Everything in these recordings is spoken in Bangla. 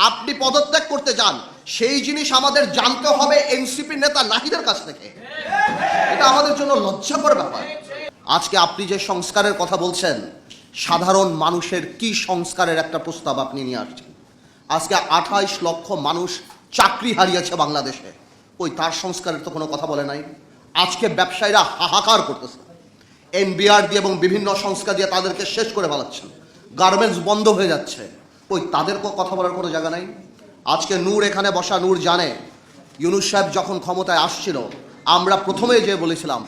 আপনি পদত্যাগ করতে যান, সেই জিনিস আমাদের জানতে হবে এনসিপি নেতা নাহিদের কাছ থেকে। এটা আমাদের জন্য লজ্জাকর ব্যাপার। আজকে আপনি যে সংস্কারের কথা বলছেন, সাধারণ মানুষের কি সংস্কারের একটা প্রস্তাব আপনি নিয়ে আসছেন? আজকে 28 লক্ষ মানুষ চাকরি হারিয়েছে বাংলাদেশে, ওই তার সংস্কারের তো কোনো কথা বলে নাই। আজকে ব্যবসায়ীরা হাহাকার করতেছে, এনবিআর দিয়ে এবং বিভিন্ন সংস্থা দিয়ে তাদেরকে শেষ করে ফেলাচ্ছেন, গার্মেন্টস বন্ধ হয়ে যাচ্ছে, ওই তাদেরকেও কথা বলার কোনো জায়গা নাই। আজকে নূর এখানে বসা, নূর জানে ইউনূস সাহেব যখন ক্ষমতায় আসছিল, আমরা প্রথমে যে বলেছিলাম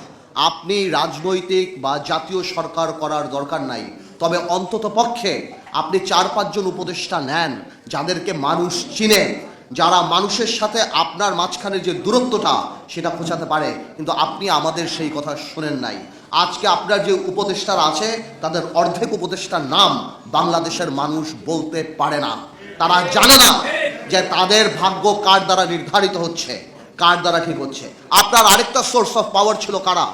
আপনি রাজনৈতিক বা জাতীয় সরকার করার দরকার নাই, তবে অন্তত পক্ষে আপনি 4-5 জন উপদেষ্টা নেন যাদেরকে মানুষ চিনে, যারা মানুষের সাথে আপনার মাঝখানে যে দূরত্বটা সেটা পৌঁছাতে পারে। কিন্তু আপনি আমাদের সেই কথা শোনেন নাই। আজকে আপনার যে উপদেষ্টারা আছে তাদের অর্ধেক উপদেষ্টার নাম বাংলাদেশের মানুষ বলতে পারে না। তারা জানে না যে তাদের ভাগ্য কার দ্বারা নির্ধারিত হচ্ছে, কার দ্বারা ঠিক হচ্ছে। আপনার আরেকটা সোর্স অফ পাওয়ার ছিল কারা?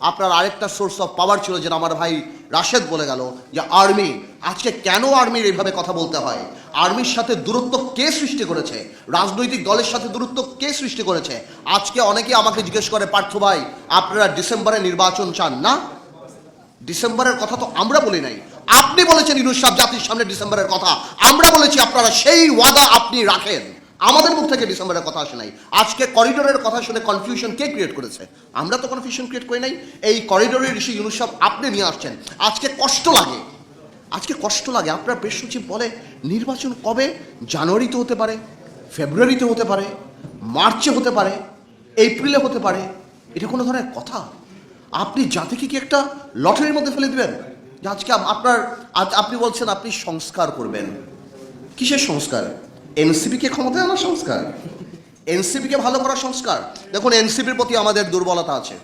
আপনার আরেকটা সোর্স অফ পাওয়ার ছিল, যেটা আমার ভাই রাশেদ বলে গেল, যে আর্মি। আজকে কেন আর্মির এইভাবে কথা বলতে হয়? আর্মির সাথে দূরত্ব কে সৃষ্টি করেছে? রাজনৈতিক দলের সাথে দূরত্ব কে সৃষ্টি করেছে? আজকে অনেকে আমাকে জিজ্ঞেস করে, পার্থ ভাই আপনারা ডিসেম্বরে নির্বাচন চান না? ডিসেম্বরের কথা তো আমরা বলি নাই, আপনি বলেছেন ইউনূস সাহেব জাতির সামনে ডিসেম্বরের কথা। আমরা বলেছি আপনারা সেই ওয়াদা আপনি রাখেন, আমাদের মুখ থেকে ডিসেম্বরের কথা আসে নাই। আজকে করিডোরের কথা শুনে কনফিউশন কে ক্রিয়েট করেছে? আমরা তো কনফিউশন ক্রিয়েট করি নাই। এই করিডোরের ইস্যু ইউনূস সাহেব আপনি নিয়ে আসছেন। আজকে কষ্ট লাগে, আজকে কষ্ট লাগে। আপনার প্রেস সচিব বলে নির্বাচন কবে? জানুয়ারিতে হতে পারে, ফেব্রুয়ারিতে হতে পারে, মার্চে হতে পারে, এপ্রিলে হতে পারে। এটা কোনো ধরনের কথা? আপনি জাতিকে কি একটা লটারির মধ্যে ফেলে দিবেন? যে আজকে আপনি বলছেন আপনি সংস্কার করবেন। কিসের সংস্কার? এনসিপিকে ক্ষমতায় আনার সংস্কার, এনসিপিকে ভালো করার সংস্কার। দেখুন, এনসিপির প্রতি আমাদের দুর্বলতা আছে।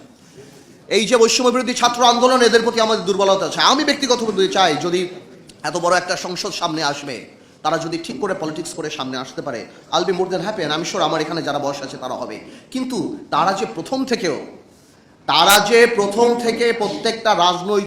এই যে বৈষম্য বিরোধী ছাত্র আন্দোলন, এদের প্রতি আমাদের দুর্বলতা আছে। আমি ব্যক্তিগতভাবে চাই, যদি এত বড় একটা সংসদ সামনে আসবে, তারা যদি ঠিক করে পলিটিক্স করে সামনে আসতে পারে, I'll be more then happy. আমি শিওর আমার এখানে যারা বয়স আছে তারা হবে। কিন্তু তারা যে প্রথম থেকে প্রত্যেকটা রাজনৈতিক